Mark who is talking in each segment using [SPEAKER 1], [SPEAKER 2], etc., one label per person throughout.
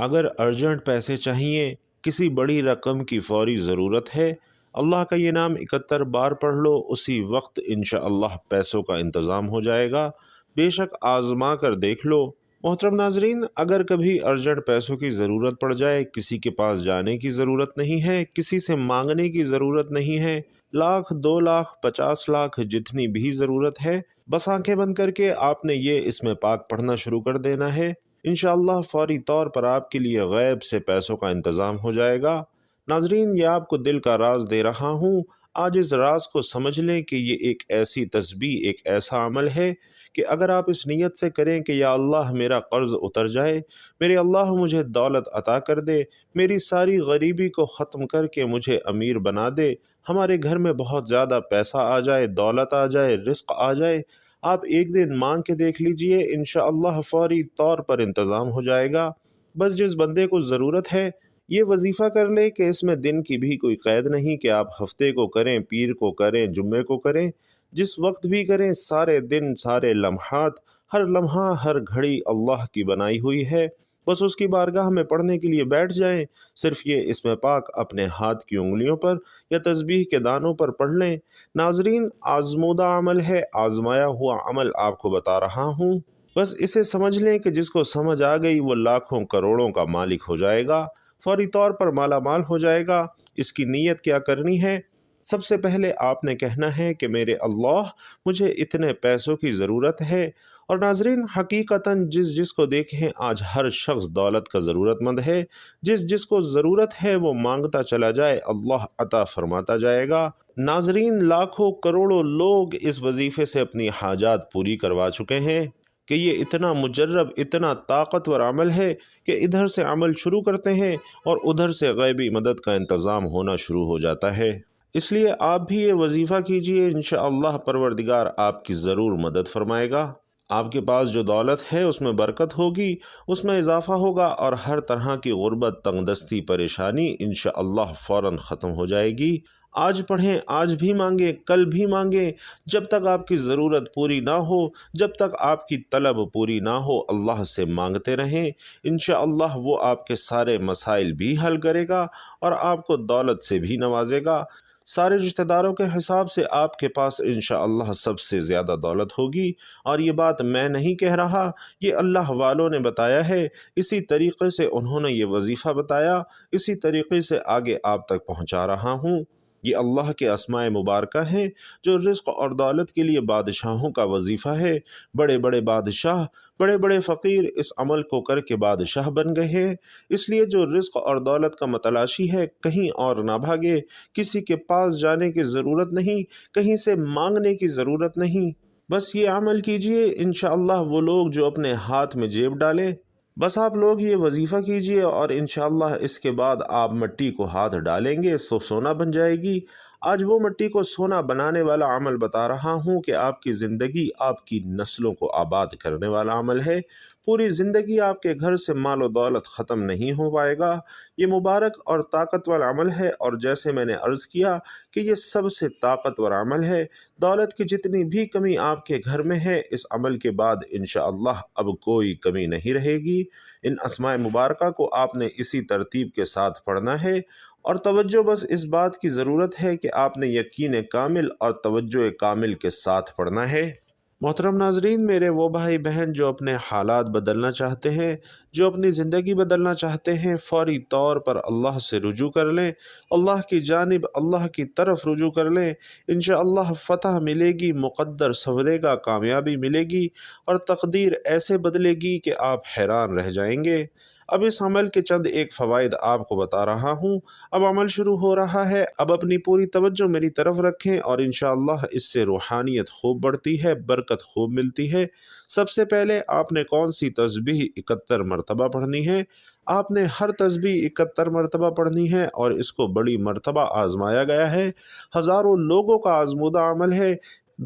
[SPEAKER 1] اگر ارجنٹ پیسے چاہیے، کسی بڑی رقم کی فوری ضرورت ہے، اللہ کا یہ نام 71 بار پڑھ لو، اسی وقت انشاءاللہ پیسوں کا انتظام ہو جائے گا۔ بے شک آزما کر دیکھ لو۔ محترم ناظرین، اگر کبھی ارجنٹ پیسوں کی ضرورت پڑ جائے، کسی کے پاس جانے کی ضرورت نہیں ہے، کسی سے مانگنے کی ضرورت نہیں ہے، 1,00,000 2,00,000 50 لاکھ جتنی بھی ضرورت ہے، بس آنکھیں بند کر کے آپ نے یہ اسم پاک پڑھنا شروع کر دینا ہے۔ انشاءاللہ فوری طور پر آپ کے لیے غیب سے پیسوں کا انتظام ہو جائے گا۔ ناظرین، یہ آپ کو دل کا راز دے رہا ہوں، آج اس راز کو سمجھ لیں کہ یہ ایک ایسی تسبیح، ایک ایسا عمل ہے کہ اگر آپ اس نیت سے کریں کہ یا اللہ میرا قرض اتر جائے، میرے اللہ مجھے دولت عطا کر دے، میری ساری غریبی کو ختم کر کے مجھے امیر بنا دے، ہمارے گھر میں بہت زیادہ پیسہ آ جائے، دولت آ جائے، رزق آ جائے، آپ ایک دن مانگ کے دیکھ لیجئے، انشاءاللہ فوری طور پر انتظام ہو جائے گا۔ بس جس بندے کو ضرورت ہے یہ وظیفہ کر لے کہ اس میں دن کی بھی کوئی قید نہیں کہ آپ ہفتے کو کریں، پیر کو کریں، جمعے کو کریں، جس وقت بھی کریں، سارے دن، سارے لمحات، ہر لمحہ، ہر گھڑی اللہ کی بنائی ہوئی ہے۔ بس اس کی بارگاہ میں پڑھنے کے لیے بیٹھ جائیں، صرف یہ اسم پاک اپنے ہاتھ کی انگلیوں پر یا تسبیح کے دانوں پر پڑھ لیں۔ ناظرین، آزمودہ عمل ہے، آزمایا ہوا عمل آپ کو بتا رہا ہوں، بس اسے سمجھ لیں کہ جس کو سمجھ آ گئی وہ لاکھوں کروڑوں کا مالک ہو جائے گا، فوری طور پر مالا مال ہو جائے گا۔ اس کی نیت کیا کرنی ہے؟ سب سے پہلے آپ نے کہنا ہے کہ میرے اللہ، مجھے اتنے پیسوں کی ضرورت ہے۔ اور ناظرین، حقیقتاً جس کو دیکھیں آج ہر شخص دولت کا ضرورت مند ہے، جس کو ضرورت ہے وہ مانگتا چلا جائے، اللہ عطا فرماتا جائے گا۔ ناظرین، لاکھوں کروڑوں لوگ اس وظیفے سے اپنی حاجات پوری کروا چکے ہیں کہ یہ اتنا مجرب، اتنا طاقتور عمل ہے کہ ادھر سے عمل شروع کرتے ہیں اور ادھر سے غیبی مدد کا انتظام ہونا شروع ہو جاتا ہے۔ اس لیے آپ بھی یہ وظیفہ کیجئے، انشاءاللہ پروردگار آپ کی ضرور مدد فرمائے گا۔ آپ کے پاس جو دولت ہے اس میں برکت ہوگی، اس میں اضافہ ہوگا، اور ہر طرح کی غربت، تنگ دستی، پریشانی انشاءاللہ فوراً ختم ہو جائے گی۔ آج پڑھیں، آج بھی مانگیں، کل بھی مانگیں، جب تک آپ کی ضرورت پوری نہ ہو، جب تک آپ کی طلب پوری نہ ہو، اللہ سے مانگتے رہیں، انشاءاللہ وہ آپ کے سارے مسائل بھی حل کرے گا اور آپ کو دولت سے بھی نوازے گا۔ سارے رشتہ داروں کے حساب سے آپ کے پاس انشاءاللہ سب سے زیادہ دولت ہوگی، اور یہ بات میں نہیں کہہ رہا، یہ اللہ والوں نے بتایا ہے، اسی طریقے سے انہوں نے یہ وظیفہ بتایا، اسی طریقے سے آگے آپ تک پہنچا رہا ہوں۔ یہ اللہ کے اسماء مبارکہ ہیں جو رزق اور دولت کے لیے بادشاہوں کا وظیفہ ہے۔ بڑے بڑے بادشاہ، بڑے بڑے فقیر اس عمل کو کر کے بادشاہ بن گئے ہیں۔ اس لیے جو رزق اور دولت کا متلاشی ہے، کہیں اور نہ بھاگے، کسی کے پاس جانے کی ضرورت نہیں، کہیں سے مانگنے کی ضرورت نہیں، بس یہ عمل کیجئے، انشاءاللہ وہ لوگ جو اپنے ہاتھ میں جیب ڈالیں، بس آپ لوگ یہ وظیفہ کیجئے اور انشاءاللہ اس کے بعد آپ مٹی کو ہاتھ ڈالیں گے تو سونا بن جائے گی۔ آج وہ مٹی کو سونا بنانے والا عمل بتا رہا ہوں کہ آپ کی زندگی، آپ کی نسلوں کو آباد کرنے والا عمل ہے۔ پوری زندگی آپ کے گھر سے مال و دولت ختم نہیں ہو پائے گا۔ یہ مبارک اور طاقتور عمل ہے، اور جیسے میں نے عرض کیا کہ یہ سب سے طاقتور عمل ہے۔ دولت کی جتنی بھی کمی آپ کے گھر میں ہے، اس عمل کے بعد انشاءاللہ اب کوئی کمی نہیں رہے گی۔ ان اسماء مبارکہ کو آپ نے اسی ترتیب کے ساتھ پڑھنا ہے، اور توجہ بس اس بات کی ضرورت ہے کہ آپ نے یقین کامل اور توجہ کامل کے ساتھ پڑھنا ہے۔ محترم ناظرین، میرے وہ بھائی بہن جو اپنے حالات بدلنا چاہتے ہیں، جو اپنی زندگی بدلنا چاہتے ہیں، فوری طور پر اللہ سے رجوع کر لیں، اللہ کی جانب، اللہ کی طرف رجوع کر لیں، انشاءاللہ فتح ملے گی، مقدر سنورے گا، کامیابی ملے گی، اور تقدیر ایسے بدلے گی کہ آپ حیران رہ جائیں گے۔ اب اس عمل کے چند ایک فوائد آپ کو بتا رہا ہوں۔ اب عمل شروع ہو رہا ہے، اب اپنی پوری توجہ میری طرف رکھیں، اور انشاءاللہ اس سے روحانیت خوب بڑھتی ہے، برکت خوب ملتی ہے۔ سب سے پہلے آپ نے کون سی تسبیح 71 مرتبہ پڑھنی ہے؟ آپ نے ہر تسبیح 71 مرتبہ پڑھنی ہے، اور اس کو بڑی مرتبہ آزمایا گیا ہے، ہزاروں لوگوں کا آزمودہ عمل ہے۔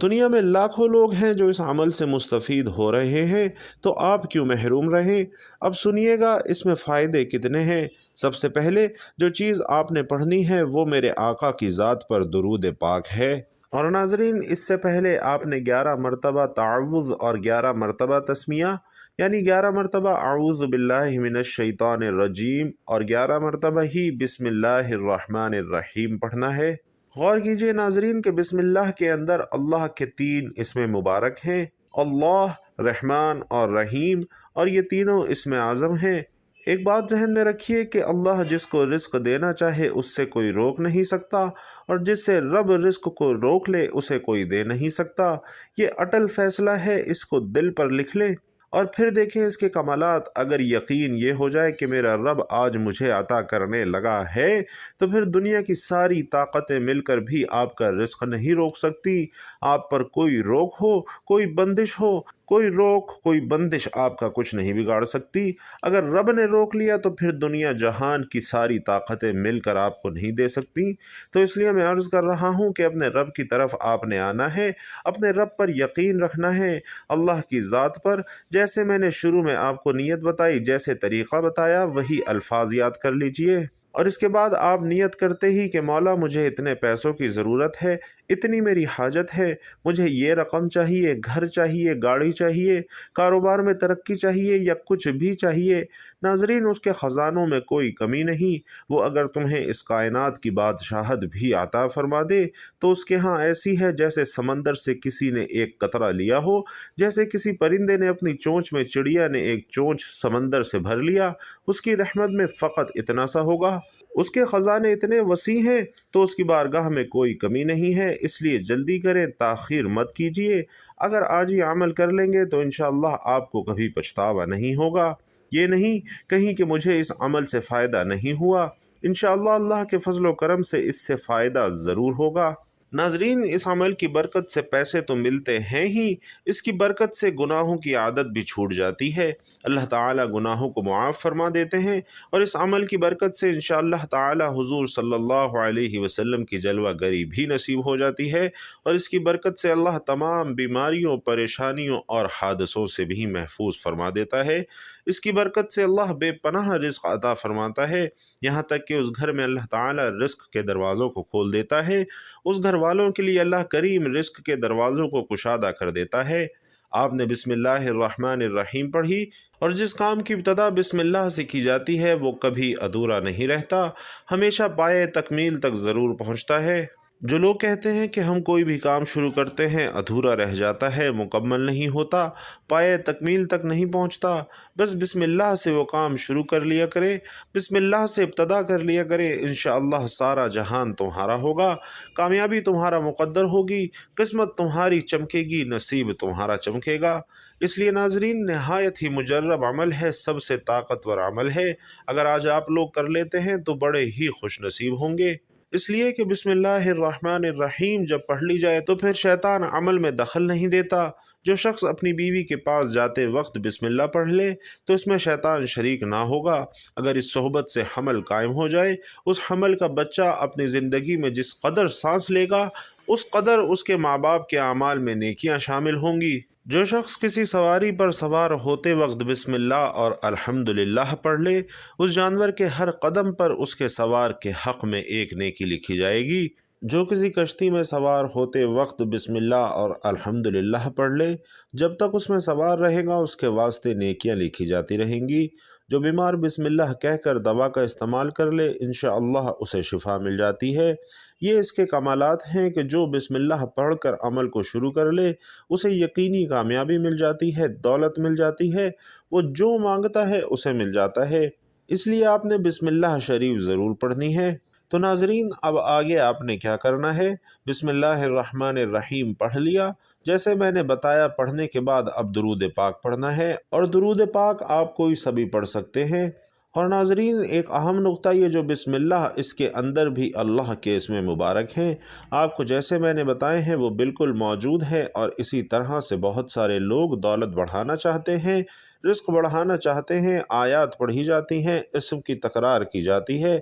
[SPEAKER 1] دنیا میں لاکھوں لوگ ہیں جو اس عمل سے مستفید ہو رہے ہیں، تو آپ کیوں محروم رہیں؟ اب سنیے گا اس میں فائدے کتنے ہیں۔ سب سے پہلے جو چیز آپ نے پڑھنی ہے وہ میرے آقا کی ذات پر درود پاک ہے۔ اور ناظرین، اس سے پہلے آپ نے 11 مرتبہ تعوذ اور 11 مرتبہ تسمیہ، یعنی 11 مرتبہ اعوذ باللہ من الشیطان الرجیم اور 11 مرتبہ ہی بسم اللہ الرحمن الرحیم پڑھنا ہے۔ غور کیجئے ناظرین کہ بسم اللہ کے اندر اللہ کے 3 اسم مبارک ہیں، اللہ، رحمان اور رحیم، اور یہ تینوں اسم اعظم ہیں۔ ایک بات ذہن میں رکھیے کہ اللہ جس کو رزق دینا چاہے اس سے کوئی روک نہیں سکتا، اور جس سے رب رزق کو روک لے اسے کوئی دے نہیں سکتا۔ یہ اٹل فیصلہ ہے، اس کو دل پر لکھ لیں اور پھر دیکھیں اس کے کمالات۔ اگر یقین یہ ہو جائے کہ میرا رب آج مجھے عطا کرنے لگا ہے تو پھر دنیا کی ساری طاقتیں مل کر بھی آپ کا رزق نہیں روک سکتی۔ آپ پر کوئی روک ہو، کوئی بندش ہو، کوئی روک، کوئی بندش آپ کا کچھ نہیں بگاڑ سکتی۔ اگر رب نے روک لیا تو پھر دنیا جہان کی ساری طاقتیں مل کر آپ کو نہیں دے سکتی۔ تو اس لیے میں عرض کر رہا ہوں کہ اپنے رب کی طرف آپ نے آنا ہے، اپنے رب پر یقین رکھنا ہے، اللہ کی ذات پر۔ جیسے میں نے شروع میں آپ کو نیت بتائی، جیسے طریقہ بتایا، وہی الفاظ یاد کر لیجئے، اور اس کے بعد آپ نیت کرتے ہی کہ مولا مجھے اتنے پیسوں کی ضرورت ہے، اتنی میری حاجت ہے، مجھے یہ رقم چاہیے، گھر چاہیے، گاڑی چاہیے، کاروبار میں ترقی چاہیے، یا کچھ بھی چاہیے۔ ناظرین اس کے خزانوں میں کوئی کمی نہیں، وہ اگر تمہیں اس کائنات کی بادشاہت بھی عطا فرما دے تو اس کے ہاں ایسی ہے جیسے سمندر سے کسی نے ایک قطرہ لیا ہو، جیسے کسی پرندے نے اپنی چونچ میں چڑیا نے ایک چونچ سمندر سے بھر لیا، اس کی رحمت میں فقط اتنا سا ہوگا۔ اس کے خزانے اتنے وسیع ہیں تو اس کی بارگاہ میں کوئی کمی نہیں ہے، اس لیے جلدی کریں، تاخیر مت کیجیے۔ اگر آج ہی عمل کر لیں گے تو انشاءاللہ آپ کو کبھی پچھتاوا نہیں ہوگا۔ یہ نہیں کہیں کہ مجھے اس عمل سے فائدہ نہیں ہوا، انشاءاللہ اللہ کے فضل و کرم سے اس سے فائدہ ضرور ہوگا۔ ناظرین اس عمل کی برکت سے پیسے تو ملتے ہیں ہی، اس کی برکت سے گناہوں کی عادت بھی چھوٹ جاتی ہے، اللہ تعالیٰ گناہوں کو معاف فرما دیتے ہیں، اور اس عمل کی برکت سے انشاءاللہ تعالی حضور صلی اللہ علیہ وسلم کی جلوہ گری بھی نصیب ہو جاتی ہے، اور اس کی برکت سے اللہ تمام بیماریوں، پریشانیوں اور حادثوں سے بھی محفوظ فرما دیتا ہے۔ اس کی برکت سے اللہ بے پناہ رزق عطا فرماتا ہے، یہاں تک کہ اس گھر میں اللہ تعالیٰ رزق کے دروازوں کو کھول دیتا ہے، اس گھر والوں کے لیے اللہ کریم رزق کے دروازوں کو کشادہ کر دیتا ہے۔ آپ نے بسم اللہ الرحمن الرحیم پڑھی، اور جس کام کی ابتدا بسم اللہ سے کی جاتی ہے وہ کبھی ادھورا نہیں رہتا، ہمیشہ پائے تکمیل تک ضرور پہنچتا ہے۔ جو لوگ کہتے ہیں کہ ہم کوئی بھی کام شروع کرتے ہیں ادھورا رہ جاتا ہے، مکمل نہیں ہوتا، پائے تکمیل تک نہیں پہنچتا، بس بسم اللہ سے وہ کام شروع کر لیا کرے، بسم اللہ سے ابتدا کر لیا کرے، انشاءاللہ سارا جہان تمہارا ہوگا، کامیابی تمہارا مقدر ہوگی، قسمت تمہاری چمکے گی، نصیب تمہارا چمکے گا۔ اس لیے ناظرین نہایت ہی مجرب عمل ہے، سب سے طاقتور عمل ہے، اگر آج آپ لوگ کر لیتے ہیں تو بڑے ہی خوش نصیب ہوں گے، اس لیے کہ بسم اللہ الرحمن الرحیم جب پڑھ لی جائے تو پھر شیطان عمل میں دخل نہیں دیتا۔ جو شخص اپنی بیوی کے پاس جاتے وقت بسم اللہ پڑھ لے تو اس میں شیطان شریک نہ ہوگا۔ اگر اس صحبت سے حمل قائم ہو جائے، اس حمل کا بچہ اپنی زندگی میں جس قدر سانس لے گا اس قدر اس کے ماں باپ کے اعمال میں نیکیاں شامل ہوں گی۔ جو شخص کسی سواری پر سوار ہوتے وقت بسم اللہ اور الحمدللہ پڑھ لے، اس جانور کے ہر قدم پر اس کے سوار کے حق میں ایک نیکی لکھی جائے گی۔ جو کسی کشتی میں سوار ہوتے وقت بسم اللہ اور الحمدللہ پڑھ لے، جب تک اس میں سوار رہے گا اس کے واسطے نیکیاں لکھی جاتی رہیں گی۔ جو بیمار بسم اللہ کہہ کر دوا کا استعمال کر لے انشاءاللہ اسے شفا مل جاتی ہے۔ یہ اس کے کمالات ہیں کہ جو بسم اللہ پڑھ کر عمل کو شروع کر لے اسے یقینی کامیابی مل جاتی ہے، دولت مل جاتی ہے، وہ جو مانگتا ہے اسے مل جاتا ہے۔ اس لیے آپ نے بسم اللہ شریف ضرور پڑھنی ہے۔ تو ناظرین اب آگے آپ نے کیا کرنا ہے، بسم اللہ الرحمن الرحیم پڑھ لیا، جیسے میں نے بتایا، پڑھنے کے بعد اب درود پاک پڑھنا ہے، اور درود پاک آپ کوئی سبھی پڑھ سکتے ہیں۔ اور ناظرین ایک اہم نقطہ یہ جو بسم اللہ، اس کے اندر بھی اللہ کے اسم مبارک ہیں، آپ کو جیسے میں نے بتائے ہیں وہ بالکل موجود ہے، اور اسی طرح سے بہت سارے لوگ دولت بڑھانا چاہتے ہیں، رزق بڑھانا چاہتے ہیں، آیات پڑھی جاتی ہیں، اسم کی تکرار کی جاتی ہے۔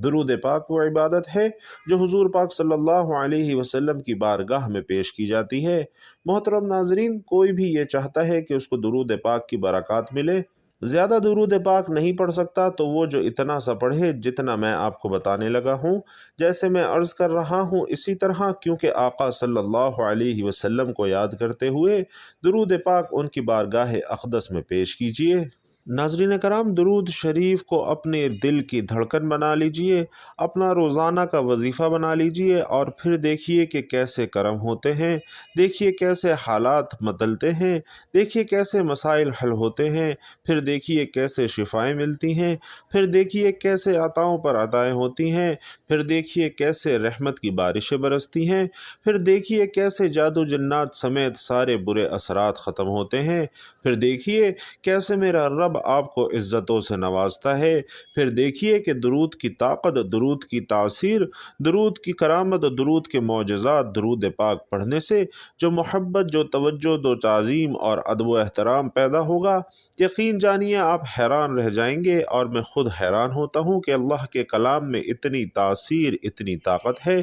[SPEAKER 1] درود پاک وہ عبادت ہے جو حضور پاک صلی اللہ علیہ وسلم کی بارگاہ میں پیش کی جاتی ہے۔ محترم ناظرین کوئی بھی یہ چاہتا ہے کہ اس کو درود پاک کی برکات ملے، زیادہ درود پاک نہیں پڑھ سکتا تو وہ جو اتنا سا پڑھے جتنا میں آپ کو بتانے لگا ہوں۔ جیسے میں عرض کر رہا ہوں اسی طرح، کیونکہ آقا صلی اللہ علیہ وسلم کو یاد کرتے ہوئے درود پاک ان کی بارگاہ اقدس میں پیش کیجیے۔ ناظرین کرام، درود شریف کو اپنے دل کی دھڑکن بنا لیجئے، اپنا روزانہ کا وظیفہ بنا لیجئے، اور پھر دیکھیے کہ کیسے کرم ہوتے ہیں، دیکھیے کیسے حالات بدلتے ہیں، دیکھیے کیسے مسائل حل ہوتے ہیں، پھر دیکھیے کیسے شفائیں ملتی ہیں، پھر دیکھیے کیسے عطاؤں پر عطائیں ہوتی ہیں، پھر دیکھیے کیسے رحمت کی بارشیں برستی ہیں، پھر دیکھیے کیسے جادو جنات سمیت سارے برے اثرات ختم ہوتے ہیں، پھر دیکھیے کیسے میرا رب آپ کو عزتوں سے نوازتا ہے، پھر دیکھیے کہ درود کی طاقت، درود کی تاثیر، درود کی کرامت، درود کے معجزات درود پاک پڑھنے سے جو محبت، جو توجہ، جو تعظیم اور ادب و احترام پیدا ہوگا، یقین جانیے آپ حیران رہ جائیں گے، اور میں خود حیران ہوتا ہوں کہ اللہ کے کلام میں اتنی تاثیر، اتنی طاقت ہے۔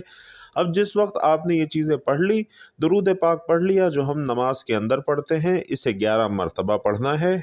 [SPEAKER 1] اب جس وقت آپ نے یہ چیزیں پڑھ لی، درود پاک پڑھ لیا جو ہم نماز کے اندر پڑھتے ہیں، اسے 11 مرتبہ پڑھنا ہے،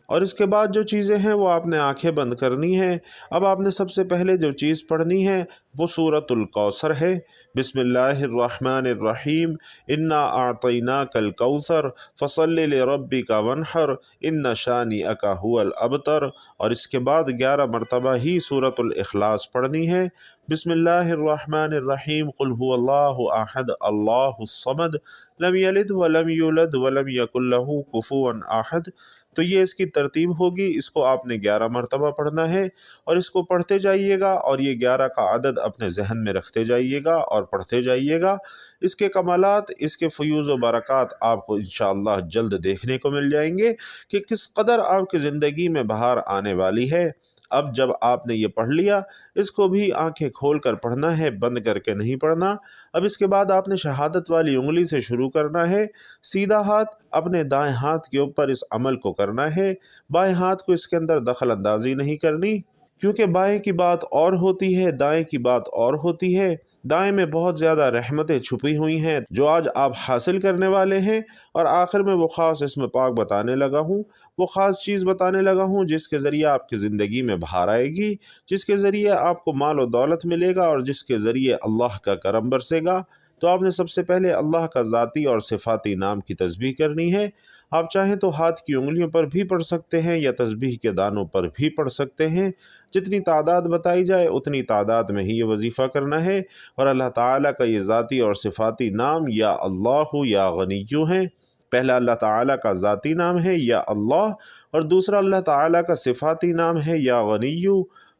[SPEAKER 1] اور اس کے بعد جو چیزیں ہیں وہ آپ نے آنکھیں بند کرنی ہیں۔ اب آپ نے سب سے پہلے جو چیز پڑھنی ہے وہ سورۃ الکوثر ہے۔ بسم اللہ الرحمن الرحیم، انا اعطیناک الکوثر فصل لربک وانحر ان شانئک هو الابتر، اور اس کے بعد 11 مرتبہ ہی سورۃ الاخلاص پڑھنی ہے۔ بسم اللہ الرحمن الرحیم، قل هو اللہ احد اللہ الصمد لم یلد ولم یولد ولم یکن لہ کفوا احد۔ تو یہ اس کی ترتیب ہوگی، اس کو آپ نے 11 مرتبہ پڑھنا ہے، اور اس کو پڑھتے جائیے گا، اور یہ 11 کا عدد اپنے ذہن میں رکھتے جائیے گا اور پڑھتے جائیے گا۔ اس کے کمالات، اس کے فیوز و برکات آپ کو انشاءاللہ جلد دیکھنے کو مل جائیں گے کہ کس قدر آپ کی زندگی میں بہار آنے والی ہے۔ اب جب آپ نے یہ پڑھ لیا، اس کو بھی آنکھیں کھول کر پڑھنا ہے، بند کر کے نہیں پڑھنا۔ اب اس کے بعد آپ نے شہادت والی انگلی سے شروع کرنا ہے، سیدھا ہاتھ اپنے دائیں ہاتھ کے اوپر اس عمل کو کرنا ہے، بائیں ہاتھ کو اس کے اندر دخل اندازی نہیں کرنی، کیونکہ بائیں کی بات اور ہوتی ہے، دائیں کی بات اور ہوتی ہے۔ دائیں میں بہت زیادہ رحمتیں چھپی ہوئی ہیں جو آج آپ حاصل کرنے والے ہیں، اور آخر میں وہ خاص اسم پاک بتانے لگا ہوں، وہ خاص چیز بتانے لگا ہوں جس کے ذریعے آپ کی زندگی میں بہار آئے گی، جس کے ذریعے آپ کو مال و دولت ملے گا، اور جس کے ذریعے اللہ کا کرم برسے گا۔ تو آپ نے سب سے پہلے اللہ کا ذاتی اور صفاتی نام کی تسبیح کرنی ہے۔ آپ چاہیں تو ہاتھ کی انگلیوں پر بھی پڑھ سکتے ہیں یا تسبیح کے دانوں پر بھی پڑھ سکتے ہیں، جتنی تعداد بتائی جائے اتنی تعداد میں ہی یہ وظیفہ کرنا ہے، اور اللہ تعالیٰ کا یہ ذاتی اور صفاتی نام یا اللہ یا غنی ہیں۔ پہلا اللہ تعالیٰ کا ذاتی نام ہے یا اللہ، اور دوسرا اللہ تعالیٰ کا صفاتی نام ہے یا غنی۔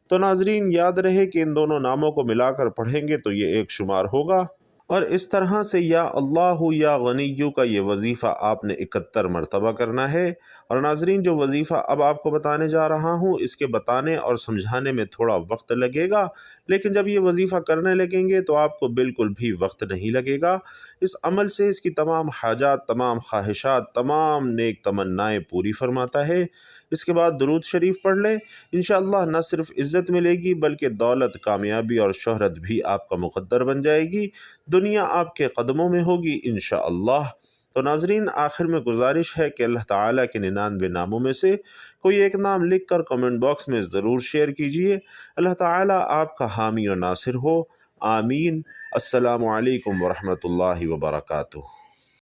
[SPEAKER 1] تو ناظرین یاد رہے کہ ان دونوں ناموں کو ملا کر پڑھیں گے تو یہ ایک شمار ہوگا، اور اس طرح سے یا اللہ یا غنی کا یہ وظیفہ آپ نے 71 مرتبہ کرنا ہے۔ اور ناظرین جو وظیفہ اب آپ کو بتانے جا رہا ہوں، اس کے بتانے اور سمجھانے میں تھوڑا وقت لگے گا، لیکن جب یہ وظیفہ کرنے لگیں گے تو آپ کو بالکل بھی وقت نہیں لگے گا۔ اس عمل سے اس کی تمام حاجات، تمام خواہشات، تمام نیک تمنائیں پوری فرماتا ہے۔ اس کے بعد درود شریف پڑھ لیں، انشاءاللہ نہ صرف عزت ملے گی بلکہ دولت، کامیابی اور شہرت بھی آپ کا مقدر بن جائے گی، دنیا آپ کے قدموں میں ہوگی انشاءاللہ۔ تو ناظرین آخر میں گزارش ہے کہ اللہ تعالیٰ کے 99 ناموں میں سے کوئی ایک نام لکھ کر کمنٹ باکس میں ضرور شیئر کیجئے۔ اللہ تعالیٰ آپ کا حامی و ناصر ہو، آمین۔ السلام علیکم ورحمۃ اللہ وبرکاتہ۔